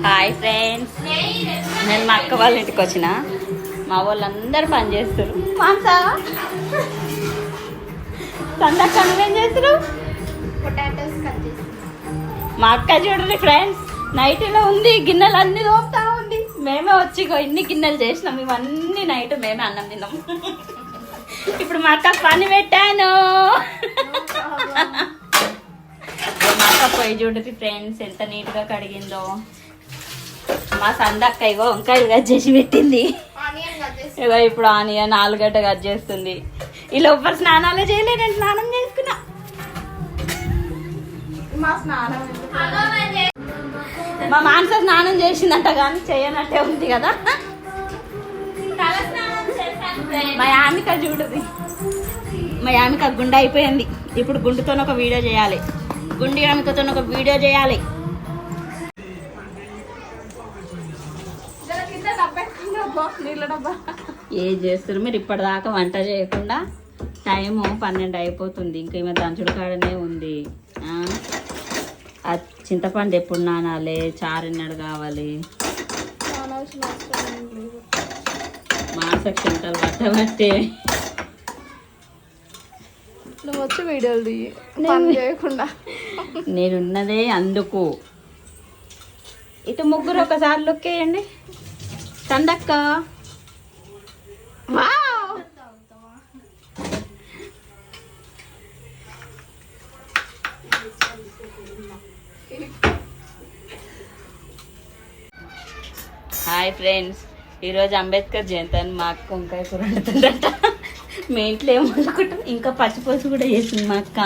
Hi friends, నేను మా అక్క వాళ్ళ ఇంటికి వచ్చిన. మా వాళ్ళందరూ పని చేస్తారు. మాంసా సందక్క నువ్వేం చేస్తారు? పొటాటోస్ కట్ చేసి. మా అక్క చూడండి ఫ్రెండ్స్, నైట్లో ఉంది, గిన్నెలు అన్ని తోపుతా ఉంది. మేమే వచ్చి ఇన్ని గిన్నెలు చేసినాం. ఇవన్నీ నైట్ మేమే అన్నం తిన్నాం. ఇప్పుడు మా అక్క పని పెట్టాను. మా అక్క పోయి చూడండి ఫ్రెండ్స్, ఎంత నీట్గా కడిగిందో. మా సందక్క ఇగో వంకాయలు కట్ చేసి పెట్టింది. ఇగో ఇప్పుడు ఆనియన్ ఆలుగడ్డ కట్ చేస్తుంది. ఈ లోపల స్నానాలే చేయలే, నేను స్నానం చేసుకున్నా. మా మానస స్నానం చేసిందంట కానీ చేయనట్టే ఉంది కదా. మా యామిక చూడది, మా యామిక గుండె అయిపోయింది. ఇప్పుడు గుండుతో ఒక వీడియో చేయాలి, గుండి యామికతో ఒక వీడియో చేయాలి. ఏం చేస్తారు మీరు? ఇప్పటిదాకా వంట చేయకుండా టైము 12 అయిపోతుంది. ఇంకా ఈమె దంచుడు కాడనే ఉంది. చింతపండు ఎప్పుడు నానాలి, చారున్నాడు కావాలి. మాసకు చింతలు పట్టబట్టే నువ్వు వచ్చి వీడియోలు చేయకుండా నేనున్నదే అందుకు. ఇటు ముగ్గురు ఒకసారి లుక్ వేయండి. సందక్క హాయ్ ఫ్రెండ్స్, ఈరోజు అంబేద్కర్ జయంతి అని మా అక్క వంకాయ కూర వండుతుందట. మీ ఇంట్లో ఏం వండుకుంటాం? ఇంకా పచ్చిపులుసు కూడా చేసింది మా అక్క.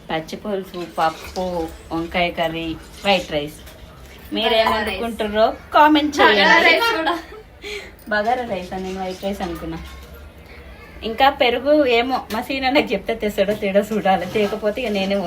పచ్చిపులుసు, పప్పు, వంకాయ కర్రీ, వైట్ రైస్. మీరేం వండుకుంటారో కామెంట్ చేయండి. బగారా రైస్ అని నేను వైట్ రైస్ అనుకున్నా. ఇంకా పెరుగు ఏమో మా సీన నాకు చెప్తే తెస్తాడో తేడో చూడాలి, తేకపోతే ఇక నేనే